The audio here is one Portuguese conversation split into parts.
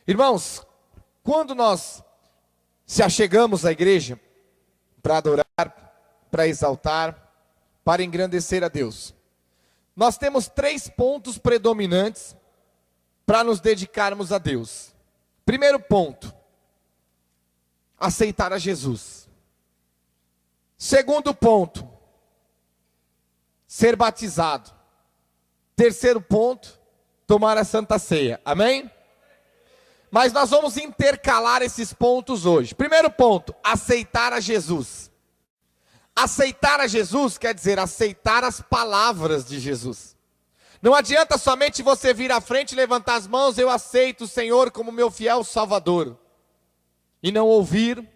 Irmãos, quando nós se achegamos à igreja para adorar, para exaltar, para engrandecer a Deus, nós temos 3 pontos predominantes para nos dedicarmos a Deus. Primeiro ponto, aceitar a Jesus. Segundo ponto, ser batizado. Terceiro ponto, tomar a Santa Ceia. Amém? Mas nós vamos intercalar esses pontos hoje. Primeiro ponto, aceitar a Jesus. Aceitar a Jesus quer dizer aceitar as palavras de Jesus. Não adianta somente você vir à frente e levantar as mãos, eu aceito o Senhor como meu fiel Salvador. E não ouvir,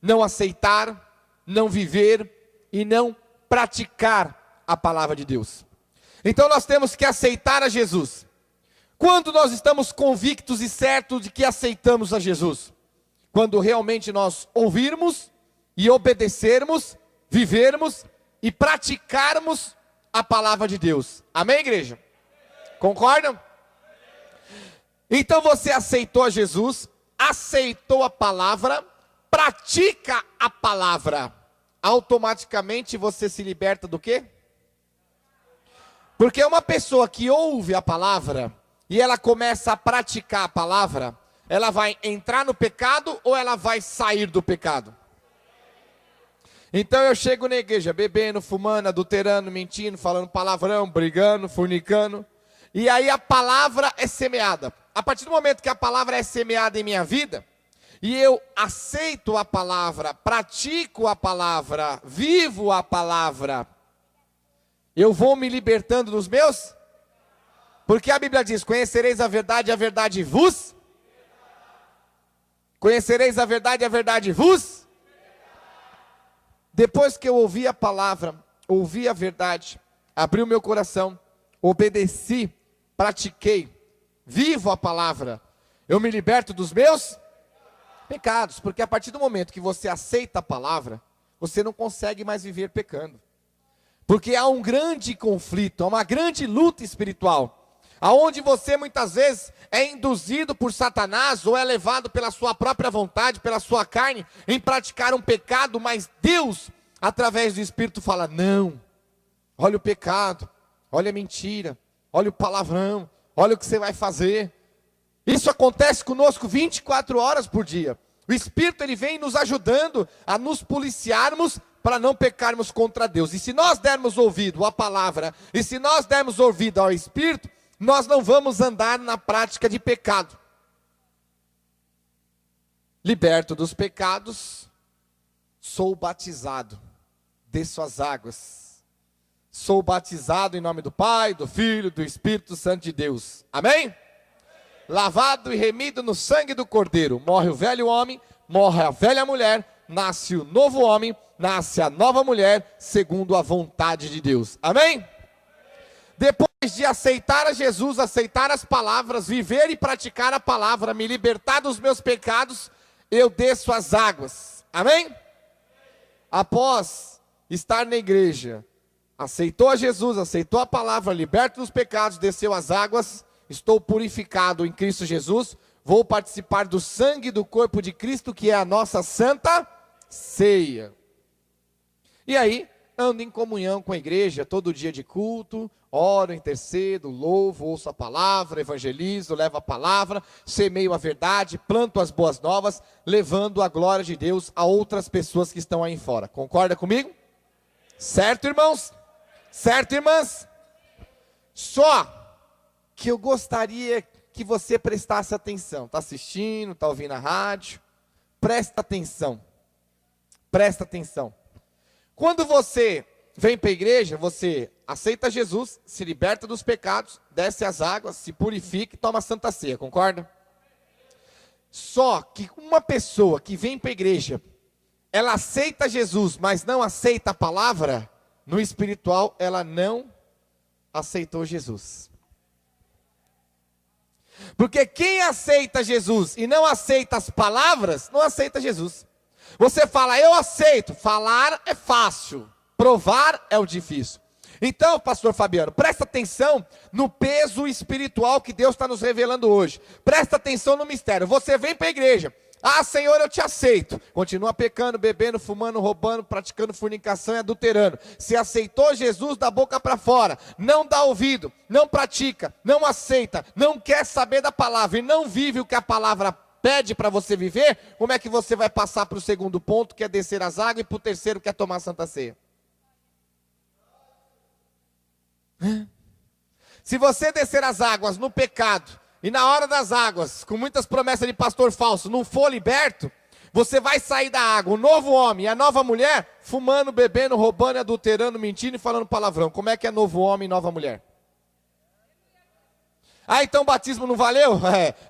não aceitar, não viver e não praticar a palavra de Deus. Então nós temos que aceitar a Jesus. Quando nós estamos convictos e certos de que aceitamos a Jesus? Quando realmente nós ouvirmos e obedecermos, vivermos e praticarmos a palavra de Deus. Amém, igreja? Concordam? Então você aceitou a Jesus, aceitou a palavra, pratica a palavra. Automaticamente você se liberta do quê? Porque uma pessoa que ouve a palavra e ela começa a praticar a palavra, ela vai entrar no pecado ou ela vai sair do pecado? Então eu chego na igreja bebendo, fumando, adulterando, mentindo, falando palavrão, brigando, fornicando. E aí a palavra é semeada. A partir do momento que a palavra é semeada em minha vida, e eu aceito a palavra, pratico a palavra, vivo a palavra, eu vou me libertando dos meus? Porque a Bíblia diz, conhecereis a verdade vos? Conhecereis a verdade vos? Depois que eu ouvi a palavra, ouvi a verdade, abri o meu coração, obedeci, pratiquei, vivo a palavra, eu me liberto dos meus pecados. Porque a partir do momento que você aceita a palavra, você não consegue mais viver pecando. Porque há um grande conflito, há uma grande luta espiritual, aonde você muitas vezes é induzido por Satanás ou é levado pela sua própria vontade, pela sua carne, em praticar um pecado, mas Deus, através do Espírito, fala, não, olha o pecado, olha a mentira, olha o palavrão, olha o que você vai fazer. Isso acontece conosco 24 horas por dia. O Espírito, ele vem nos ajudando a nos policiarmos para não pecarmos contra Deus. E se nós dermos ouvido à palavra, e se nós dermos ouvido ao Espírito, nós não vamos andar na prática de pecado. Liberto dos pecados, sou batizado, desço as águas. Sou batizado em nome do Pai, do Filho, do Espírito Santo de Deus. Amém? Lavado e remido no sangue do Cordeiro. Morre o velho homem, morre a velha mulher, nasce o novo homem, nasce a nova mulher, segundo a vontade de Deus. Amém? Depois de aceitar a Jesus, aceitar as palavras, viver e praticar a palavra, me libertar dos meus pecados, eu desço as águas. Amém? Após estar na igreja, aceitou a Jesus, aceitou a palavra, liberto dos pecados, desceu as águas, estou purificado em Cristo Jesus, vou participar do sangue do corpo de Cristo, que é a nossa santa ceia. E aí, ando em comunhão com a igreja, todo dia de culto, oro, intercedo, louvo, ouço a palavra, evangelizo, levo a palavra, semeio a verdade, planto as boas novas, levando a glória de Deus a outras pessoas que estão aí fora. Concorda comigo? Certo, irmãos? Certo, irmãs? Só que eu gostaria que você prestasse atenção. Está assistindo, está ouvindo a rádio? Presta atenção. Presta atenção. Quando você vem para a igreja, você aceita Jesus, se liberta dos pecados, desce as águas, se purifica e toma a Santa Ceia, concorda? Só que uma pessoa que vem para a igreja, ela aceita Jesus, mas não aceita a palavra, no espiritual ela não aceitou Jesus. Porque quem aceita Jesus e não aceita as palavras, não aceita Jesus. Você fala, eu aceito, falar é fácil, provar é o difícil. Então, pastor Fabiano, presta atenção no peso espiritual que Deus está nos revelando hoje. Presta atenção no mistério. Você vem para a igreja. Ah, Senhor, eu te aceito. Continua pecando, bebendo, fumando, roubando, praticando fornicação e adulterando. Se aceitou Jesus da boca para fora, não dá ouvido, não pratica, não aceita, não quer saber da palavra e não vive o que a palavra pede para você viver, como é que você vai passar para o segundo ponto, que é descer as águas, e para o terceiro, que é tomar a Santa Ceia? Se você descer as águas no pecado, e na hora das águas, com muitas promessas de pastor falso, não for liberto, você vai sair da água, o novo homem e a nova mulher, fumando, bebendo, roubando, adulterando, mentindo e falando palavrão. Como é que é novo homem e nova mulher? Ah, então o batismo não valeu?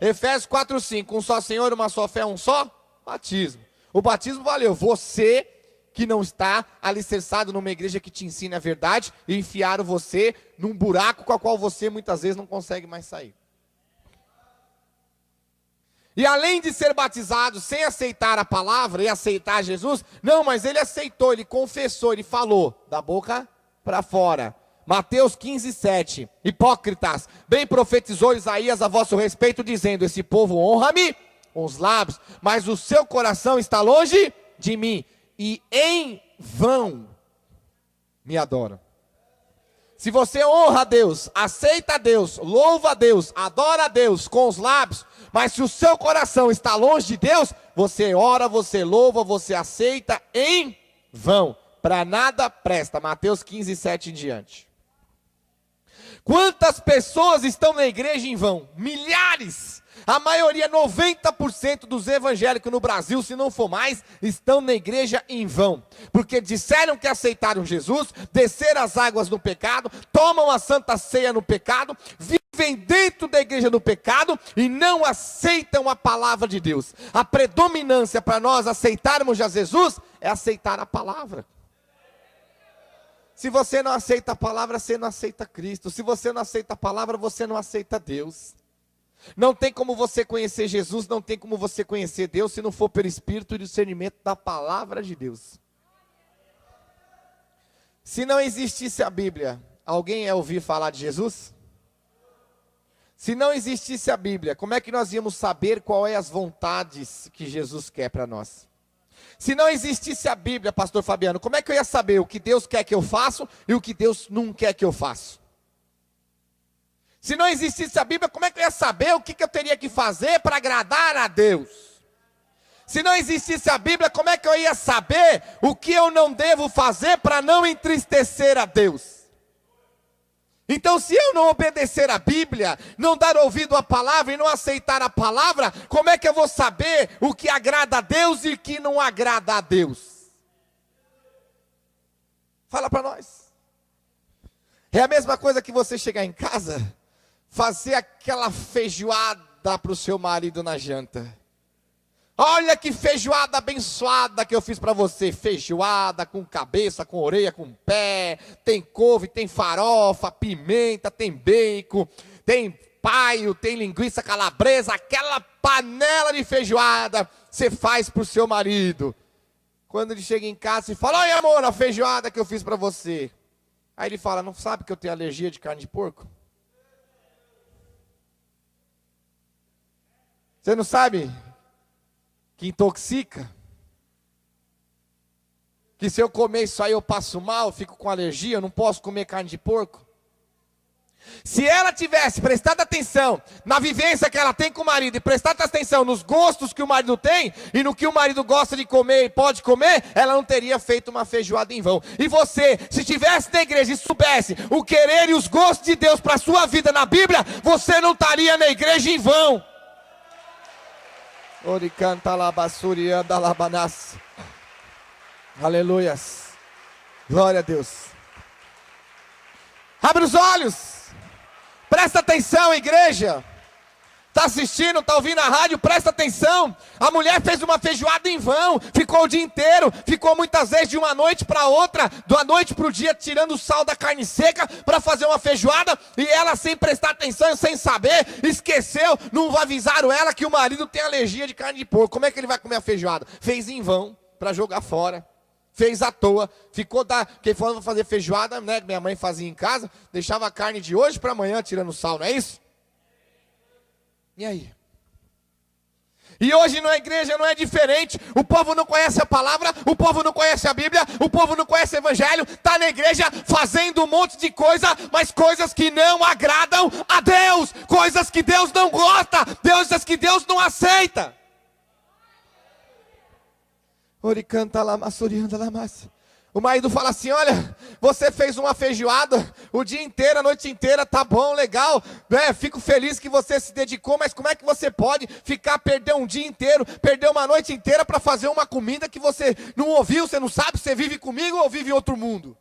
Efésios 4:5, um só Senhor, uma só fé, um só batismo. O batismo valeu. Você que não está alicerçado numa igreja que te ensine a verdade, e enfiaram você num buraco com o qual você muitas vezes não consegue mais sair. E além de ser batizado sem aceitar a palavra e aceitar Jesus, não, mas ele aceitou, ele confessou, ele falou, da boca para fora. Mateus 15:7, hipócritas, bem profetizou Isaías a vosso respeito, dizendo, esse povo honra-me com os lábios, mas o seu coração está longe de mim, e em vão me adoram. Se você honra a Deus, aceita a Deus, louva a Deus, adora a Deus com os lábios, mas se o seu coração está longe de Deus, você ora, você louva, você aceita em vão, para nada presta. Mateus 15:7 em diante. Quantas pessoas estão na igreja em vão? Milhares! A maioria, 90% dos evangélicos no Brasil, se não for mais, estão na igreja em vão. Porque disseram que aceitaram Jesus, desceram as águas no pecado, tomam a Santa Ceia no pecado, vivem dentro da igreja no pecado e não aceitam a palavra de Deus. A predominância para nós aceitarmos a Jesus é aceitar a palavra. Se você não aceita a palavra, você não aceita Cristo. Se você não aceita a palavra, você não aceita Deus. Não tem como você conhecer Jesus, não tem como você conhecer Deus, se não for pelo Espírito e discernimento da palavra de Deus. Se não existisse a Bíblia, alguém ia ouvir falar de Jesus? Se não existisse a Bíblia, como é que nós íamos saber qual é as vontades que Jesus quer para nós? Se não existisse a Bíblia, pastor Fabiano, como é que eu ia saber o que Deus quer que eu faça e o que Deus não quer que eu faça? Se não existisse a Bíblia, como é que eu ia saber o que eu teria que fazer para agradar a Deus? Se não existisse a Bíblia, como é que eu ia saber o que eu não devo fazer para não entristecer a Deus? Então, se eu não obedecer a Bíblia, não dar ouvido à palavra e não aceitar a palavra, como é que eu vou saber o que agrada a Deus e o que não agrada a Deus? Fala para nós. É a mesma coisa que você chegar em casa, fazer aquela feijoada para o seu marido na janta. Olha que feijoada abençoada que eu fiz para você. Feijoada com cabeça, com orelha, com pé. Tem couve, tem farofa, pimenta, tem bacon, tem paio, tem linguiça calabresa. Aquela panela de feijoada você faz para o seu marido. Quando ele chega em casa e fala, oi amor, a feijoada que eu fiz para você. Aí ele fala, não sabe que eu tenho alergia de carne de porco? Você não sabe que intoxica? Que se eu comer isso aí eu passo mal, fico com alergia, eu não posso comer carne de porco? Se ela tivesse prestado atenção na vivência que ela tem com o marido e prestado atenção nos gostos que o marido tem e no que o marido gosta de comer e pode comer, ela não teria feito uma feijoada em vão. E você, se estivesse na igreja e soubesse o querer e os gostos de Deus para a sua vida na Bíblia, você não estaria na igreja em vão. Aleluias. Glória a Deus. Abre os olhos. Presta atenção, igreja. Está assistindo, está ouvindo a rádio, presta atenção. A mulher fez uma feijoada em vão, ficou o dia inteiro, ficou muitas vezes de uma noite para outra, da noite para o dia, tirando o sal da carne seca para fazer uma feijoada, e ela sem prestar atenção, sem saber, esqueceu, não avisaram ela que o marido tem alergia de carne de porco. Como é que ele vai comer a feijoada? Fez em vão, para jogar fora. fez à toa, ficou quem for fazer feijoada, né, que minha mãe fazia em casa, deixava a carne de hoje para amanhã tirando sal, não é isso? E aí? E hoje na igreja não é diferente, o povo não conhece a palavra, o povo não conhece a Bíblia, o povo não conhece o Evangelho, está na igreja fazendo um monte de coisa, mas coisas que não agradam a Deus, coisas que Deus não gosta, coisas que Deus não aceita. Oricanta lá, massurianda lá, massa. O marido fala assim: olha, você fez uma feijoada o dia inteiro, a noite inteira, tá bom, legal, né? Fico feliz que você se dedicou, mas como é que você pode perder um dia inteiro, perder uma noite inteira para fazer uma comida que você não ouviu, você não sabe, você vive comigo ou vive em outro mundo?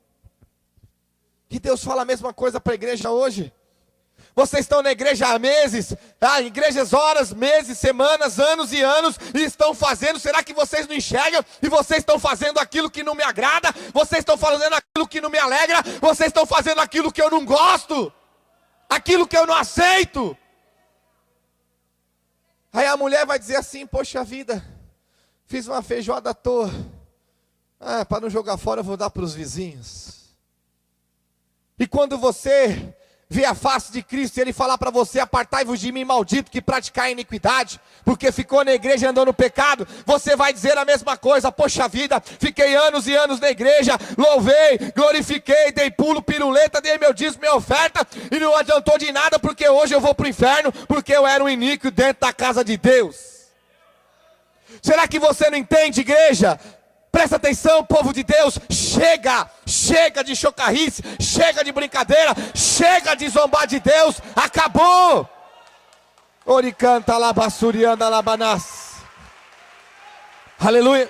Que Deus fala a mesma coisa para a igreja hoje. Vocês estão na igreja há meses, igrejas horas, meses, semanas, anos e anos, e estão fazendo, será que vocês não enxergam? E vocês estão fazendo aquilo que não me agrada, vocês estão fazendo aquilo que não me alegra, vocês estão fazendo aquilo que eu não gosto, aquilo que eu não aceito. Aí a mulher vai dizer assim: poxa vida, fiz uma feijoada à toa, para não jogar fora eu vou dar para os vizinhos. E quando você vê a face de Cristo e Ele falar para você: apartai-vos de mim, maldito, que praticai iniquidade, porque ficou na igreja e andou no pecado, você vai dizer a mesma coisa: poxa vida, fiquei anos e anos na igreja, louvei, glorifiquei, dei pulo, piruleta, dei meu dízimo, minha oferta, e não adiantou de nada, porque hoje eu vou para o inferno, porque eu era um iníquo dentro da casa de Deus. Será que você não entende, igreja? Presta atenção, povo de Deus, chega de chocarrice, chega de brincadeira, chega de zombar de Deus, acabou. Oricanta labassurianda labanás. Aleluia.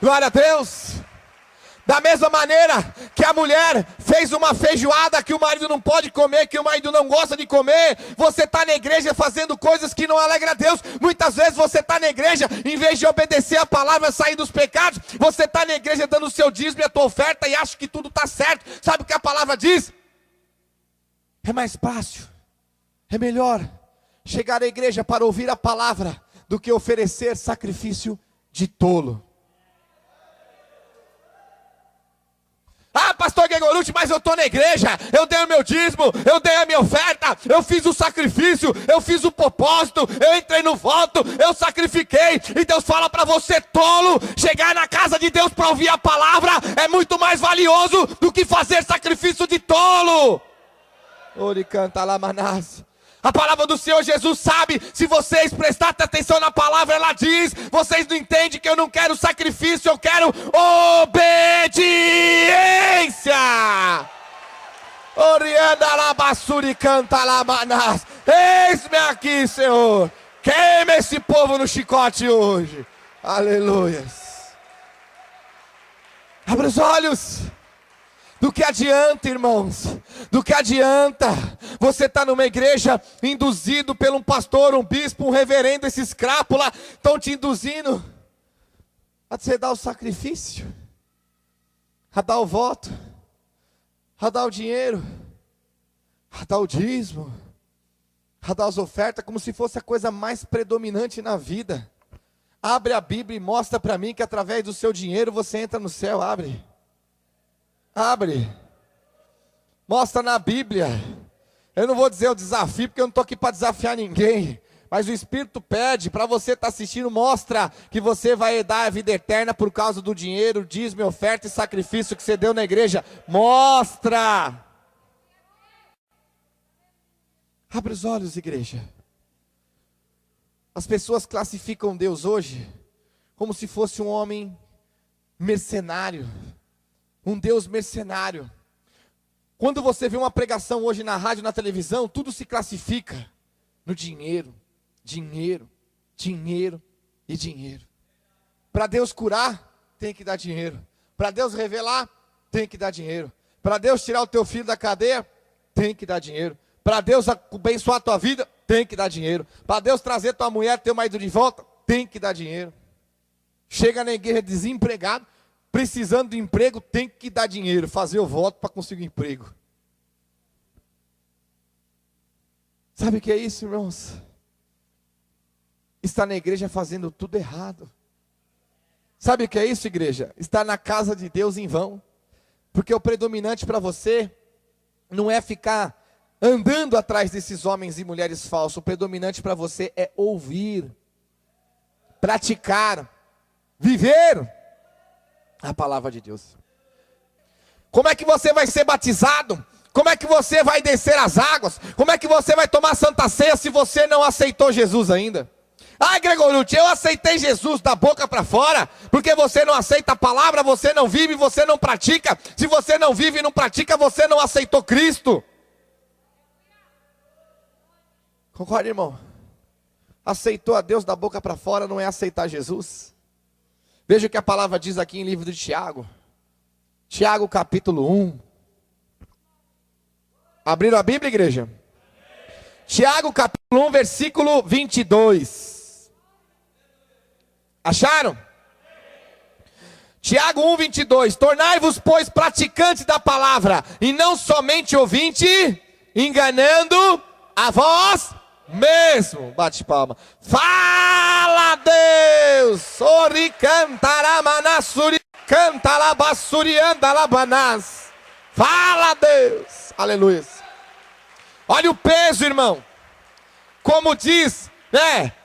Glória a Deus. Da mesma maneira que a mulher fez uma feijoada que o marido não pode comer, que o marido não gosta de comer, você está na igreja fazendo coisas que não alegram a Deus. Muitas vezes você está na igreja, em vez de obedecer a palavra, sair dos pecados, você está na igreja dando o seu dízimo e a tua oferta e acha que tudo está certo. Sabe o que a palavra diz? É mais fácil, é melhor chegar à igreja para ouvir a palavra do que oferecer sacrifício de tolo. Pastor Gregorucci, mas eu estou na igreja, eu dei o meu dízimo, eu dei a minha oferta, eu fiz o sacrifício, eu fiz o propósito, eu entrei no voto, eu sacrifiquei, e Deus fala para você, tolo, chegar na casa de Deus para ouvir a palavra é muito mais valioso do que fazer sacrifício de tolo. Oricanta lamanás. A palavra do Senhor Jesus sabe, se vocês prestarem atenção na palavra, ela diz: vocês não entendem que eu não quero sacrifício, eu quero obediência. Orianda labassuri canta lamanás. Eis-me aqui, Senhor. Queima esse povo no chicote hoje. Aleluias. Abra os olhos. Do que adianta, irmãos? Do que adianta você estar numa igreja induzido por um pastor, um bispo, um reverendo, esse escrápula, estão te induzindo a você dar o sacrifício, a dar o voto, a dar o dinheiro, a dar o dízimo, a dar as ofertas, como se fosse a coisa mais predominante na vida. Abre a Bíblia e mostra para mim que através do seu dinheiro você entra no céu. Abre, mostra na Bíblia. Eu não vou dizer o desafio, porque eu não estou aqui para desafiar ninguém, mas o Espírito pede para você estar assistindo, mostra que você vai dar a vida eterna por causa do dinheiro, dízimo, oferta e sacrifício que você deu na igreja. Mostra. Abre os olhos, igreja. As pessoas classificam Deus hoje como se fosse um homem mercenário, um Deus mercenário. Quando você vê uma pregação hoje na rádio, na televisão, tudo se classifica no dinheiro, dinheiro, dinheiro e dinheiro. Para Deus curar, tem que dar dinheiro. Para Deus revelar, tem que dar dinheiro. Para Deus tirar o teu filho da cadeia, tem que dar dinheiro. Para Deus abençoar a tua vida, tem que dar dinheiro. Para Deus trazer tua mulher, teu marido de volta, tem que dar dinheiro. Chega na igreja desempregado, precisando de emprego, tem que dar dinheiro, fazer o voto para conseguir um emprego. Sabe o que é isso, irmãos? Está na igreja fazendo tudo errado. Sabe o que é isso, igreja? Estar na casa de Deus em vão. Porque o predominante para você não é ficar andando atrás desses homens e mulheres falsos. O predominante para você é ouvir, praticar, viver a palavra de Deus. Como é que você vai ser batizado? Como é que você vai descer as águas? Como é que você vai tomar santa ceia se você não aceitou Jesus ainda? Ah, Gregorucci, eu aceitei Jesus da boca para fora, porque você não aceita a palavra, você não vive, você não pratica. Se você não vive e não pratica, você não aceitou Cristo. Concorda, irmão? Aceitou a Deus da boca para fora não é aceitar Jesus. Veja o que a palavra diz aqui em livro de Tiago. Tiago capítulo 1. Abriram a Bíblia, igreja? Tiago capítulo 1, versículo 22. Acharam? Tiago 1, 22. Tornai-vos, pois, praticantes da palavra, e não somente ouvinte, enganando a vós mesmo. Bate palma. Fala, Deus! Ori cantaramanassuri cantalabassuriandalabanás. Fala, Deus! Aleluia. Olha o peso, irmão. Como diz,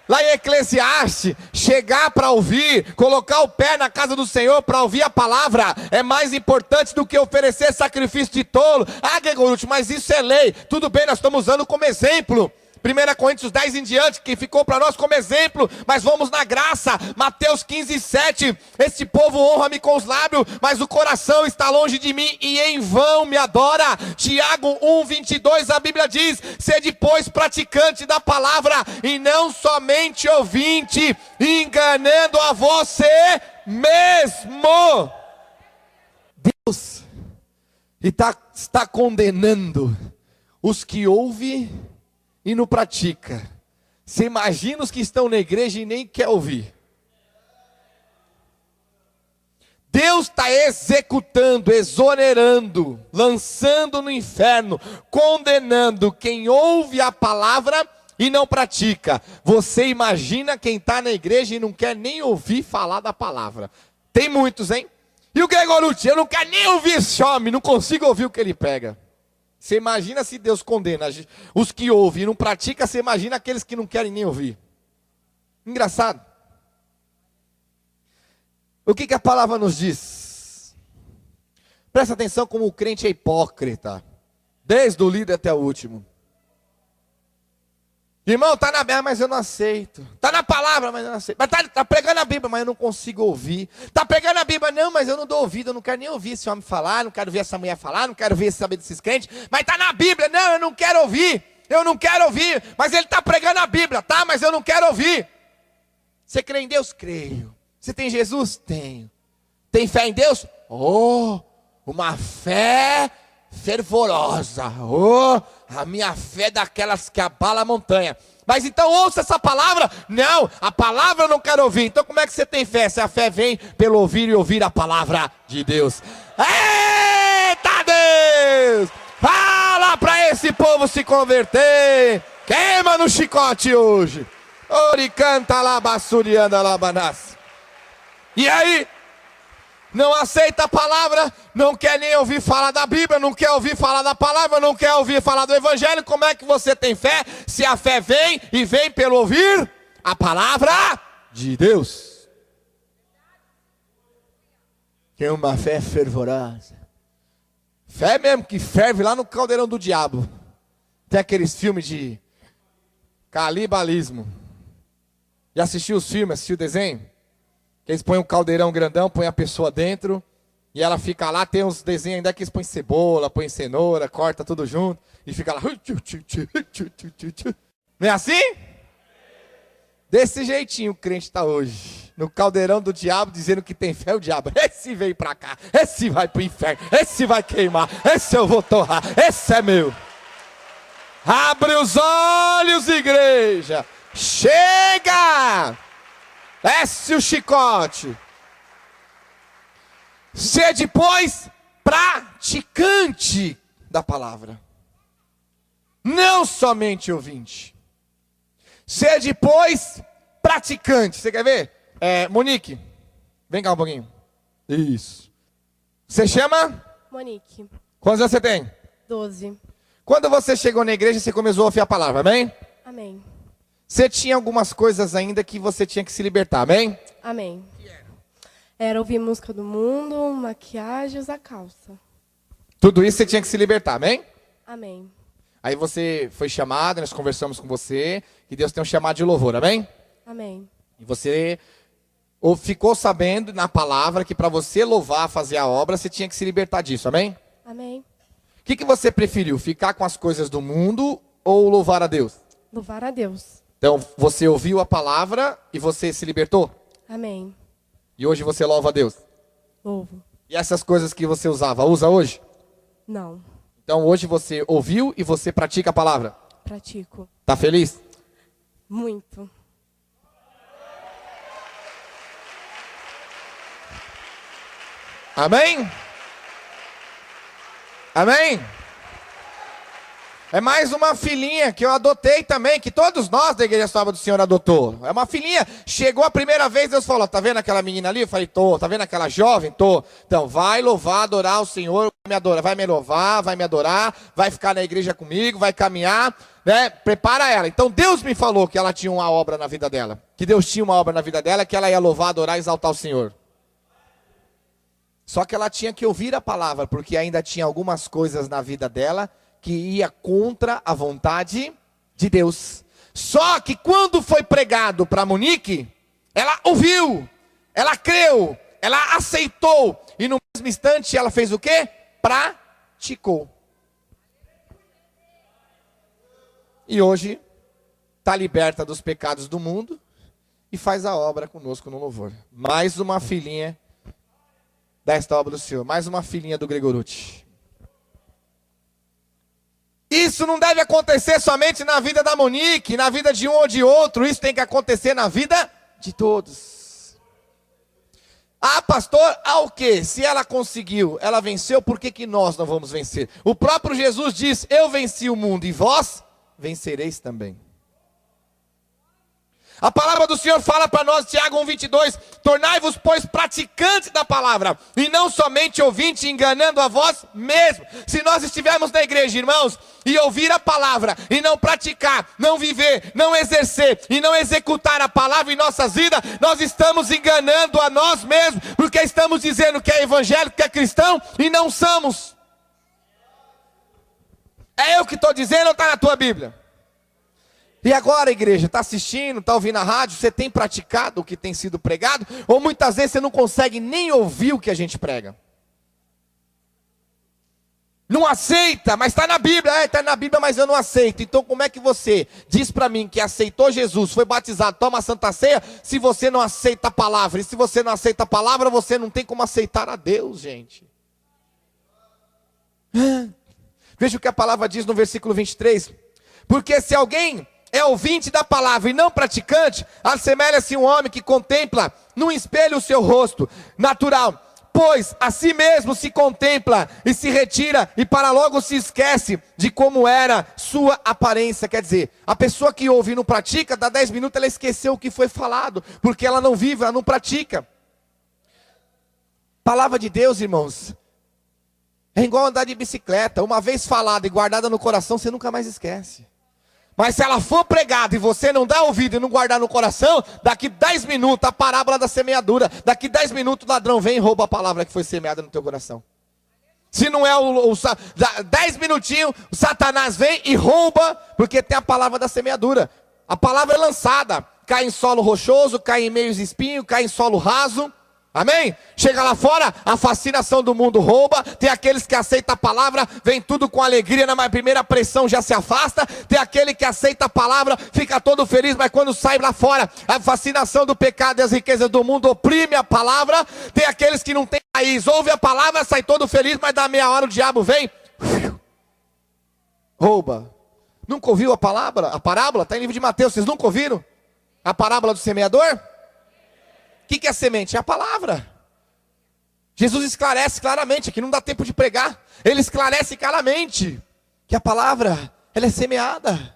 lá em Eclesiastes, chegar para ouvir, colocar o pé na casa do Senhor para ouvir a palavra, é mais importante do que oferecer sacrifício de tolo. Ah, Gregorucci, mas isso é lei. Tudo bem, nós estamos usando como exemplo. 1 Coríntios 10 em diante, que ficou para nós como exemplo, mas vamos na graça. Mateus 15, 7, este povo honra-me com os lábios, mas o coração está longe de mim e em vão me adora. Tiago 1, 22, a Bíblia diz, sede pois praticante da palavra e não somente ouvinte, enganando a você mesmo. Deus está condenando os que ouvem e não pratica. Você imagina os que estão na igreja e nem quer ouvir. Deus está executando, exonerando, lançando no inferno, condenando quem ouve a palavra e não pratica. Você imagina quem está na igreja e não quer nem ouvir falar da palavra. Tem muitos, hein? E o Gregorucci, eu não quero nem ouvir esse homem, não consigo ouvir o que ele prega. Você imagina se Deus condena os que ouvem e não praticam, você imagina aqueles que não querem nem ouvir. Engraçado. O que a palavra nos diz? Presta atenção como o crente é hipócrita. Desde o líder até o último. Irmão, está na Bíblia, mas eu não aceito. Está na palavra, mas eu não aceito. Mas está pregando a Bíblia, mas eu não consigo ouvir. Está pregando a Bíblia, não, mas eu não dou ouvido. Eu não quero nem ouvir esse homem falar, não quero ver essa mulher falar, não quero ver saber desses crentes. Mas está na Bíblia, não, eu não quero ouvir. Eu não quero ouvir. Mas ele está pregando a Bíblia, tá? Mas eu não quero ouvir. Você crê em Deus? Creio. Você tem Jesus? Tenho. Tem fé em Deus? Oh, uma fé fervorosa. Oh, a minha fé é daquelas que abala a montanha. Mas então ouça essa palavra. Não, a palavra eu não quero ouvir. Então como é que você tem fé? Se a fé vem pelo ouvir e ouvir a palavra de Deus. Eita Deus! Fala para esse povo se converter. Queima no chicote hoje. Ori canta lá, bassurianda lá, banás. E aí? Não aceita a palavra, não quer nem ouvir falar da Bíblia, não quer ouvir falar da palavra, não quer ouvir falar do Evangelho. Como é que você tem fé? Se a fé vem e vem pelo ouvir a palavra de Deus. Tem uma fé fervorosa. Fé mesmo que ferve lá no caldeirão do diabo. Tem aqueles filmes de canibalismo. Já assistiu os filmes, assistiu o desenho? Eles põem um caldeirão grandão, põem a pessoa dentro, e ela fica lá, tem uns desenhos ainda que eles põem cebola, põem cenoura, corta tudo junto, e fica lá. Não é assim? Desse jeitinho o crente está hoje, no caldeirão do diabo, dizendo que tem fé, o diabo. Esse veio para cá, esse vai para o inferno, esse vai queimar, esse eu vou torrar, esse é meu. Abre os olhos, igreja, chega! Desce o chicote. Sede, pois, praticante da palavra, não somente ouvinte. Sede, pois, praticante. Você quer ver? Monique, Vem cá um pouquinho. Isso. Você chama? Monique, Quantos anos você tem? 12. Quando você chegou na igreja, você começou a ouvir a palavra, amém? Amém. Você tinha algumas coisas ainda que você tinha que se libertar, amém? Amém. Era ouvir música do mundo, maquiagem, usar calça. Tudo isso você tinha que se libertar, amém? Amém. Aí você foi chamado, nós conversamos com você, que Deus tem um chamado de louvor, amém? Amém. E você ficou sabendo na palavra que para você louvar, fazer a obra, você tinha que se libertar disso, amém? Amém. O que você preferiu, ficar com as coisas do mundo ou louvar a Deus? Louvar a Deus. Então, você ouviu a palavra e você se libertou? Amém. E hoje você louva a Deus? Louvo. E essas coisas que você usava, usa hoje? Não. Então, hoje você ouviu e você pratica a palavra? Pratico. Tá feliz? Muito. Amém? Amém? É mais uma filhinha que eu adotei também, que todos nós da Igreja Salva do Senhor adotou. É uma filhinha, chegou a primeira vez, Deus falou, tá vendo aquela menina ali? Eu falei, tô. Tá vendo aquela jovem? Tô. Então, vai louvar, adorar o Senhor, vai me louvar, vai me adorar, vai ficar na igreja comigo, vai caminhar, né? Prepara ela. Então, Deus me falou que ela tinha uma obra na vida dela. Que Deus tinha uma obra na vida dela, que ela ia louvar, adorar e exaltar o Senhor. Só que ela tinha que ouvir a palavra, porque ainda tinha algumas coisas na vida dela que ia contra a vontade de Deus. Só que quando foi pregado para Monique, ela ouviu, ela creu, ela aceitou. E no mesmo instante ela fez o quê? Praticou. E hoje está liberta dos pecados do mundo e faz a obra conosco no louvor. Mais uma filhinha desta obra do Senhor. Mais uma filhinha do Gregorucci. Isso não deve acontecer somente na vida da Monique, na vida de um ou de outro. Isso tem que acontecer na vida de todos. Ah, pastor, o quê? Se ela conseguiu, ela venceu, por que nós não vamos vencer? O próprio Jesus diz, eu venci o mundo e vós vencereis também. A palavra do Senhor fala para nós, Tiago 1,22, tornai-vos, pois, praticantes da palavra, e não somente ouvintes, enganando a vós mesmos. Se nós estivermos na igreja, irmãos, e ouvir a palavra, e não praticar, não viver, não exercer, e não executar a palavra em nossas vidas, nós estamos enganando a nós mesmos, porque estamos dizendo que é evangélico, que é cristão, e não somos. É eu que estou dizendo ou está na tua Bíblia? E agora, igreja, está assistindo, está ouvindo a rádio, você tem praticado o que tem sido pregado? Ou muitas vezes você não consegue nem ouvir o que a gente prega? Não aceita, mas está na Bíblia. Está na Bíblia, mas eu não aceito. Então como é que você diz para mim que aceitou Jesus, foi batizado, toma a Santa Ceia, se você não aceita a palavra? E se você não aceita a palavra, você não tem como aceitar a Deus, gente. Veja o que a palavra diz no versículo 23. Porque se alguém é ouvinte da palavra e não praticante, assemelha-se um homem que contempla no espelho o seu rosto natural, pois a si mesmo se contempla e se retira e para logo se esquece de como era sua aparência. Quer dizer, a pessoa que ouve e não pratica, dá 10 minutos ela esqueceu o que foi falado, porque ela não vive, ela não pratica. Palavra de Deus, irmãos, é igual andar de bicicleta, uma vez falada e guardada no coração, você nunca mais esquece. Mas se ela for pregada e você não dar ouvido e não guardar no coração, daqui 10 minutos, a parábola da semeadura, daqui 10 minutos o ladrão vem e rouba a palavra que foi semeada no teu coração. Se não é 10 minutinhos, o Satanás vem e rouba, porque tem a palavra da semeadura. A palavra é lançada, cai em solo rochoso, cai em meios espinhos, cai em solo raso. Amém? Chega lá fora, a fascinação do mundo rouba. Tem aqueles que aceitam a palavra, vem tudo com alegria, na primeira pressão já se afasta. Tem aquele que aceita a palavra, fica todo feliz, mas quando sai lá fora, a fascinação do pecado e as riquezas do mundo oprime a palavra. Tem aqueles que não têm raiz, ouve a palavra, sai todo feliz, mas da meia hora o diabo vem, rouba. Nunca ouviu a palavra? A parábola? Está em livro de Mateus, vocês nunca ouviram? A parábola do semeador? O que é semente? É a palavra. Jesus esclarece claramente, aqui não dá tempo de pregar. Ele esclarece claramente que a palavra, ela é semeada.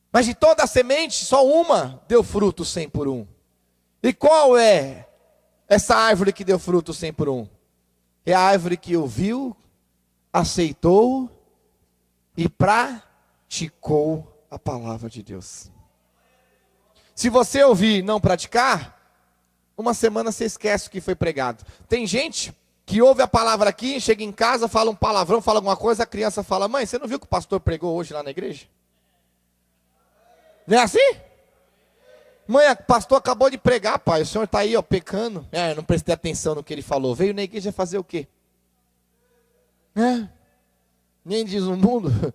Mas de toda a semente, só uma deu fruto 100 por 1. E qual é essa árvore que deu fruto 100 por 1? É a árvore que ouviu, aceitou e praticou a palavra de Deus. Se você ouvir e não praticar, uma semana você esquece o que foi pregado. Tem gente que ouve a palavra aqui, chega em casa, fala um palavrão, fala alguma coisa, a criança fala: mãe, você não viu que o pastor pregou hoje lá na igreja? Não é assim? Mãe, o pastor acabou de pregar, pai, o senhor está aí, ó, pecando. Eu não prestei atenção no que ele falou. Veio na igreja fazer o quê? Nem diz o mundo,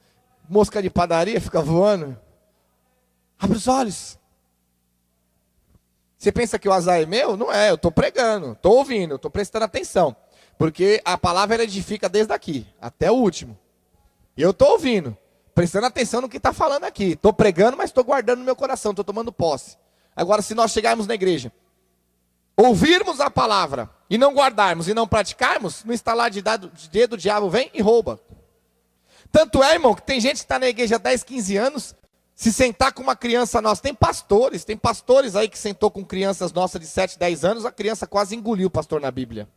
mosca de padaria fica voando. Abre os olhos. Você pensa que o azar é meu? Não é, eu estou pregando, estou ouvindo, estou prestando atenção. Porque a palavra ela edifica desde aqui, até o último. E eu estou ouvindo, prestando atenção no que está falando aqui. Estou pregando, mas estou guardando no meu coração, estou tomando posse. Agora, se nós chegarmos na igreja, ouvirmos a palavra e não guardarmos e não praticarmos, no estalar de dedo o diabo vem e rouba. Tanto é, irmão, que tem gente que está na igreja há 10, 15 anos, se sentar com uma criança nossa, tem pastores aí que sentou com crianças nossas de 7, 10 anos, a criança quase engoliu o pastor na Bíblia.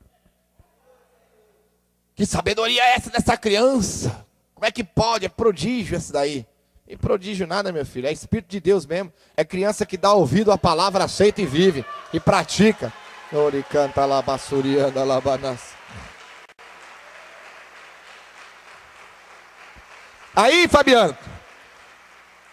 Que sabedoria é essa dessa criança? Como é que pode? É prodígio esse daí. E prodígio nada, meu filho, é Espírito de Deus mesmo. É criança que dá ouvido à palavra, aceita e vive, e pratica. Oricanta labassurianda labanas. Aí, Fabiano,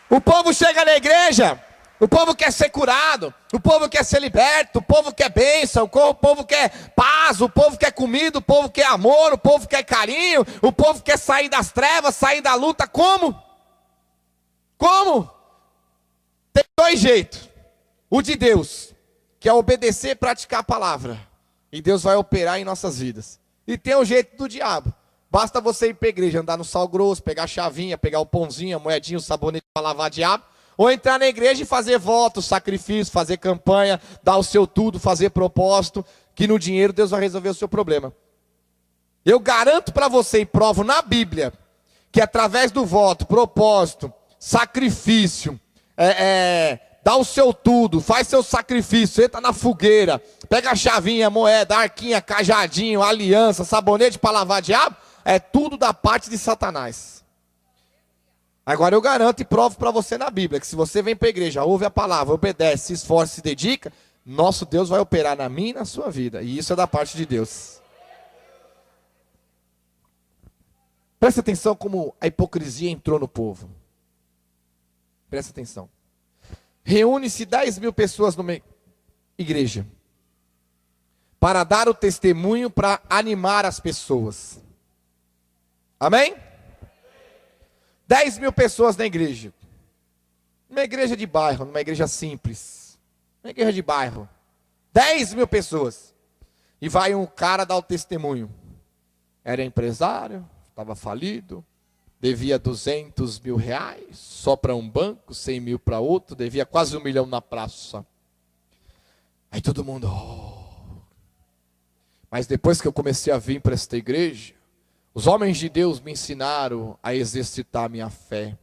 o povo chega na igreja, o povo quer ser curado, o povo quer ser liberto, o povo quer bênção, o povo quer paz, o povo quer comida, o povo quer amor, o povo quer carinho, o povo quer sair das trevas, sair da luta. Como? Como? Tem dois jeitos. O de Deus, que é obedecer e praticar a palavra. E Deus vai operar em nossas vidas. E tem o jeito do diabo. Basta você ir para a igreja, andar no sal grosso, pegar a chavinha, pegar o pãozinho, a moedinha, o sabonete para lavar diabo. Ou entrar na igreja e fazer votos, sacrifício, fazer campanha, dar o seu tudo, fazer propósito. Que no dinheiro Deus vai resolver o seu problema. Eu garanto para você e provo na Bíblia, que através do voto, propósito, sacrifício, dá o seu tudo, faz seu sacrifício, entra na fogueira, pega a chavinha, a moeda, a arquinha, cajadinho, aliança, sabonete para lavar diabo, é tudo da parte de Satanás. Agora eu garanto e provo para você na Bíblia, que se você vem para a igreja, ouve a palavra, obedece, se esforça, se dedica, nosso Deus vai operar na minha e na sua vida, e isso é da parte de Deus. Presta atenção como a hipocrisia entrou no povo. Presta atenção. Reúne-se 10 mil pessoas numa igreja para dar o testemunho, para animar as pessoas. Amém? 10 mil pessoas na igreja. Numa igreja de bairro, numa igreja simples. Uma igreja de bairro. 10 mil pessoas. E vai um cara dar o testemunho. Era empresário, estava falido. Devia 200 mil reais, só para um banco, 100 mil para outro, devia quase 1 milhão na praça. Aí todo mundo, Mas depois que eu comecei a vir para esta igreja, os homens de Deus me ensinaram a exercitar a minha fé.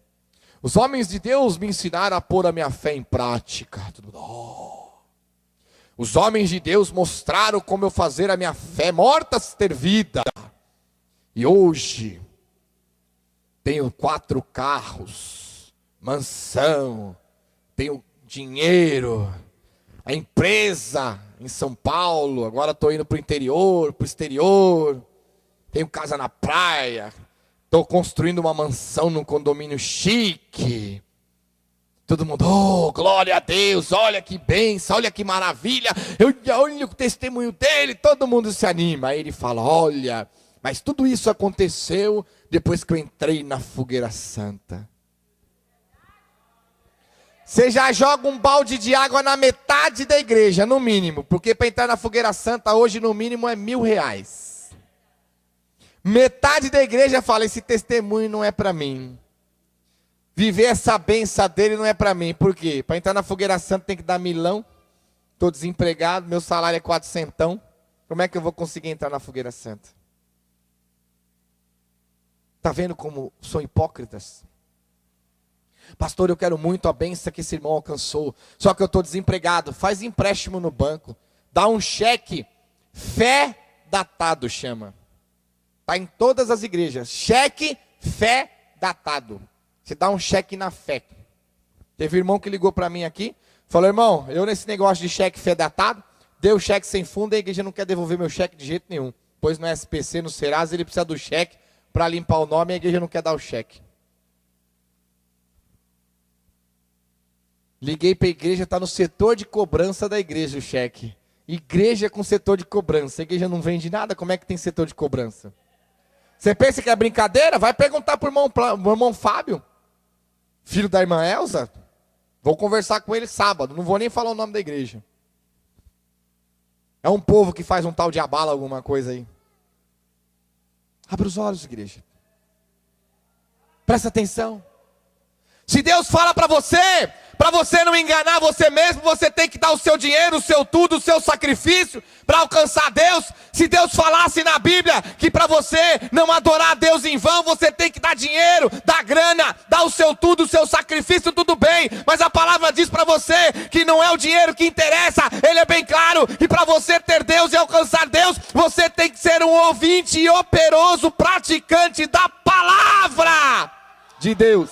Os homens de Deus me ensinaram a pôr a minha fé em prática. Todo mundo, Os homens de Deus mostraram como eu fazer a minha fé morta ter vida. E hoje tenho 4 carros, mansão, tenho dinheiro, a empresa em São Paulo, agora estou indo para o interior, para o exterior, tenho casa na praia, estou construindo uma mansão num condomínio chique. Todo mundo, glória a Deus, olha que bênção, olha que maravilha, olha o testemunho dele, todo mundo se anima. Aí ele fala, olha, mas tudo isso aconteceu depois que eu entrei na fogueira santa. Você já joga um balde de água na metade da igreja, no mínimo. Porque para entrar na fogueira santa hoje, no mínimo, é R$1.000. Metade da igreja fala, esse testemunho não é para mim. Viver essa benção dele não é para mim. Por quê? Para entrar na fogueira santa tem que dar 1.000. Estou desempregado, meu salário é 400. Como é que eu vou conseguir entrar na fogueira santa? Está vendo como são hipócritas? Pastor, eu quero muito a bênção que esse irmão alcançou. Só que eu estou desempregado. Faz empréstimo no banco. Dá um cheque fé datado chama. Está em todas as igrejas. Cheque fé datado. Você dá um cheque na fé. Teve um irmão que ligou para mim aqui. Falou, irmão, eu nesse negócio de cheque fé datado, dei o cheque sem fundo e a igreja não quer devolver meu cheque de jeito nenhum. Pois no SPC, no Serasa, ele precisa do cheque para limpar o nome e a igreja não quer dar o cheque. Liguei para a igreja, está no setor de cobrança da igreja o cheque. Igreja com setor de cobrança. A igreja não vende nada, como é que tem setor de cobrança? Você pensa que é brincadeira? Vai perguntar para o irmão Fábio, filho da irmã Elza. Vou conversar com ele sábado, não vou nem falar o nome da igreja. É um povo que faz um tal de abala alguma coisa aí. Abre os olhos, igreja. Presta atenção. Se Deus fala para você não enganar você mesmo, você tem que dar o seu dinheiro, o seu tudo, o seu sacrifício para alcançar Deus. Se Deus falasse na Bíblia que para você não adorar a Deus em vão, você tem que dar dinheiro, dar grana, dar o seu tudo, o seu sacrifício, tudo bem. Mas a palavra diz para você que não é o dinheiro que interessa, ele é bem claro. E para você ter Deus e alcançar Deus, você tem que ser um ouvinte e operoso praticante da palavra de Deus.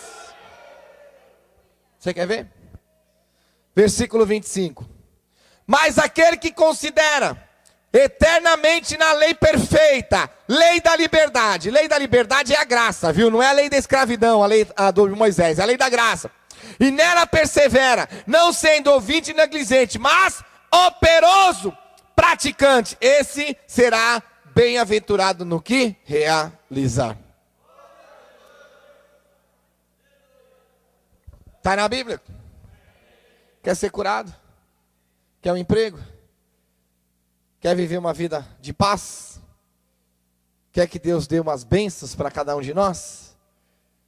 Você quer ver? Versículo 25. Mas aquele que considera eternamente na lei perfeita, lei da liberdade é a graça, viu? Não é a lei da escravidão, a lei do Moisés, é a lei da graça. E nela persevera, não sendo ouvinte negligente, mas operoso praticante. Esse será bem-aventurado no que realizar. Está na Bíblia? Quer ser curado? Quer um emprego? Quer viver uma vida de paz? Quer que Deus dê umas bênçãos para cada um de nós?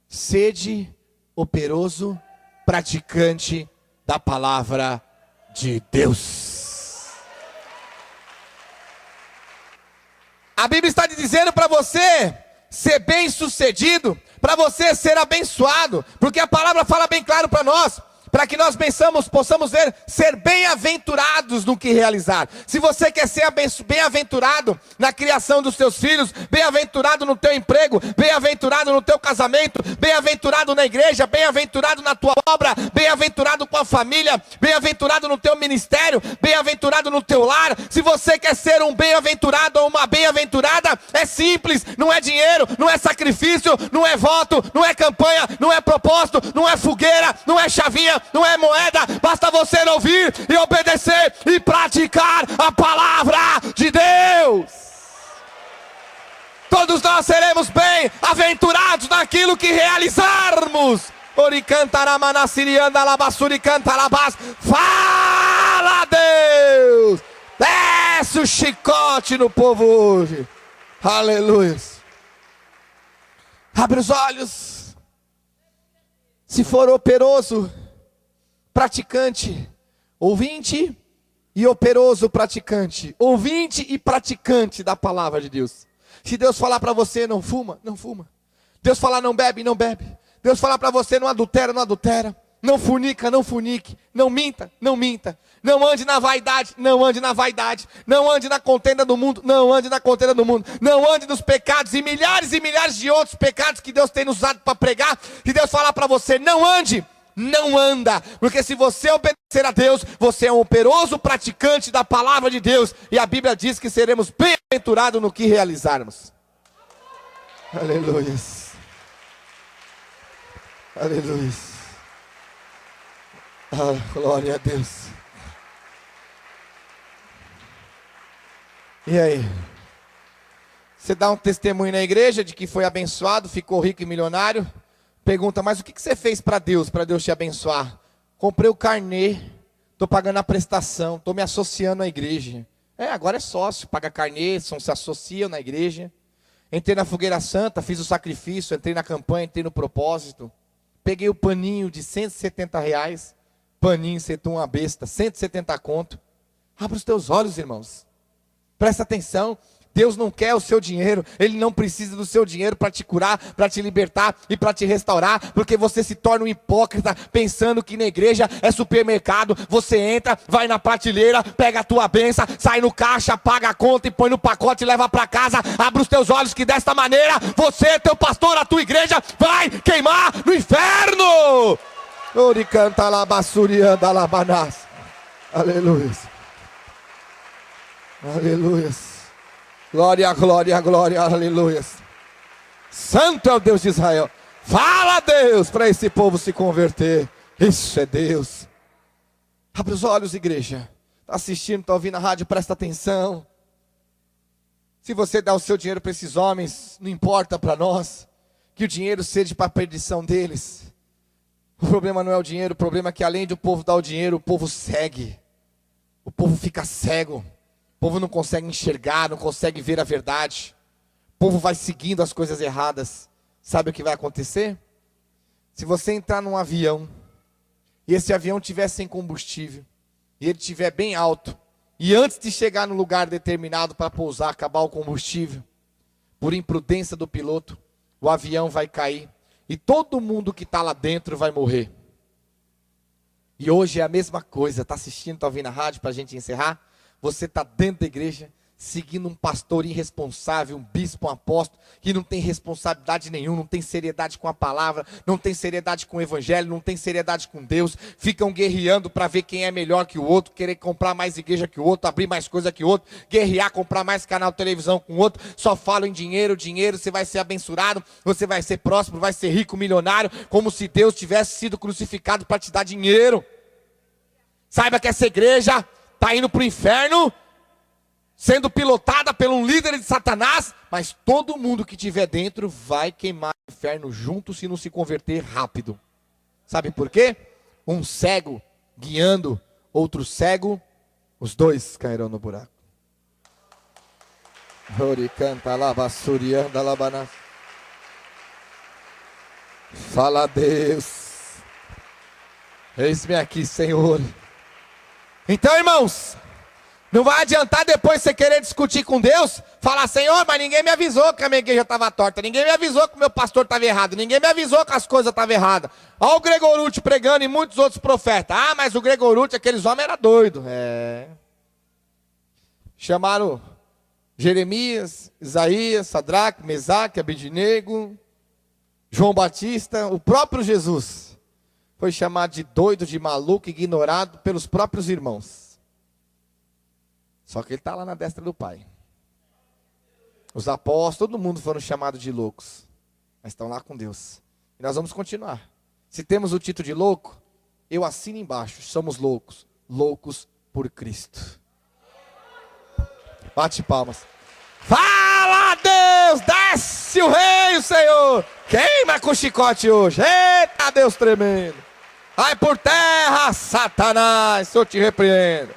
Sede operoso, praticante da palavra de Deus. A Bíblia está dizendo para você ser bem sucedido, para você ser abençoado, porque a palavra fala bem claro para nós, para que nós possamos ser bem-aventurados no que realizar. Se você quer ser bem-aventurado na criação dos seus filhos, bem-aventurado no teu emprego, bem-aventurado no teu casamento, bem-aventurado na igreja, bem-aventurado na tua obra, bem-aventurado com a família, bem-aventurado no teu ministério, bem-aventurado no teu lar. Se você quer ser um bem-aventurado ou uma bem-aventurada, é simples, não é dinheiro, não é sacrifício, não é voto, não é campanha, não é propósito, não é fogueira, não é chavinha, não é moeda, basta você ouvir e obedecer e praticar a palavra de Deus. Todos nós seremos bem-aventurados naquilo que realizarmos. Fala, Deus! Desce o chicote no povo hoje. Aleluia. Abre os olhos. Se for operoso, praticante, ouvinte e operoso praticante, ouvinte e praticante da palavra de Deus. Se Deus falar para você não fuma, não fuma. Deus falar não bebe, não bebe. Deus falar para você não adultera, não adultera. Não funica, não funique. Não minta, não minta. Não ande na vaidade, não ande na vaidade. Não ande na contenda do mundo, não ande na contenda do mundo. Não ande nos pecados e milhares de outros pecados que Deus tem nos usado para pregar. Se Deus falar para você não ande, não anda, porque se você obedecer a Deus, você é um operoso praticante da palavra de Deus, e a Bíblia diz que seremos bem-aventurados no que realizarmos. Aleluia. Aleluia. Ah, glória a Deus. E aí? Você dá um testemunho na igreja de que foi abençoado, ficou rico e milionário. Pergunta, mas o que você fez para Deus te abençoar? Comprei o carnê, estou pagando a prestação, estou me associando à igreja. Agora é sócio, paga carnê, se associam na igreja. Entrei na fogueira santa, fiz o sacrifício, entrei na campanha, entrei no propósito. Peguei o paninho de R$170, paninho, sentou uma besta, 170 conto. Abra os teus olhos, irmãos. Presta atenção. Deus não quer o seu dinheiro, Ele não precisa do seu dinheiro para te curar, para te libertar e para te restaurar, porque você se torna um hipócrita, pensando que na igreja é supermercado. Você entra, vai na prateleira, pega a tua bênção, sai no caixa, paga a conta e põe no pacote e leva para casa. Abre os teus olhos que desta maneira, você, teu pastor, a tua igreja vai queimar no inferno. Oricanta lá, bassurianda lá, banás. Aleluia. Aleluia. Glória, glória, glória, aleluia. Santo é o Deus de Israel. Fala, Deus, para esse povo se converter. Isso é Deus. Abre os olhos, igreja. Está assistindo, está ouvindo a rádio, presta atenção. Se você dá o seu dinheiro para esses homens, não importa para nós que o dinheiro seja para a perdição deles. O problema não é o dinheiro, o problema é que além do povo dar o dinheiro, o povo segue. O povo fica cego. O povo não consegue enxergar, não consegue ver a verdade. O povo vai seguindo as coisas erradas. Sabe o que vai acontecer? Se você entrar num avião, e esse avião estiver sem combustível, e ele estiver bem alto, e antes de chegar no lugar determinado para pousar, acabar o combustível, por imprudência do piloto, o avião vai cair, e todo mundo que está lá dentro vai morrer. E hoje é a mesma coisa. Está assistindo, está ouvindo a rádio para a gente encerrar? Você está dentro da igreja, seguindo um pastor irresponsável, um bispo, um apóstolo, que não tem responsabilidade nenhuma, não tem seriedade com a palavra, não tem seriedade com o evangelho, não tem seriedade com Deus, ficam guerreando para ver quem é melhor que o outro, querer comprar mais igreja que o outro, abrir mais coisa que o outro, guerrear, comprar mais canal de televisão com o outro, só falam em dinheiro, dinheiro, você vai ser abençoado, você vai ser próspero, vai ser rico, milionário, como se Deus tivesse sido crucificado para te dar dinheiro. Saiba que essa igreja está indo para o inferno, sendo pilotada por um líder de Satanás, mas todo mundo que estiver dentro vai queimar o inferno junto se não se converter rápido. Sabe por quê? Um cego guiando outro cego, os dois cairão no buraco. Fala a Deus. Eis-me aqui, Senhor. Então, irmãos, não vai adiantar depois você querer discutir com Deus, falar, Senhor, mas ninguém me avisou que a minha igreja estava torta, ninguém me avisou que o meu pastor estava errado, ninguém me avisou que as coisas estavam erradas. Olha o Gregorute pregando e muitos outros profetas. Ah, mas o Gregorute, aqueles homens eram doidos. Chamaram Jeremias, Isaías, Sadraque, Mesaque, Abednego, João Batista, o próprio Jesus foi chamado de doido, de maluco, ignorado pelos próprios irmãos. Só que ele está lá na destra do Pai. Os apóstolos, todo mundo foram chamados de loucos, mas estão lá com Deus. E nós vamos continuar. Se temos o título de louco, eu assino embaixo, somos loucos, loucos por Cristo. Bate palmas. Fala, Deus, desce o rei, o Senhor. Queima com chicote hoje. Eita, Deus tremendo. Vai por terra, Satanás, eu te repreendo.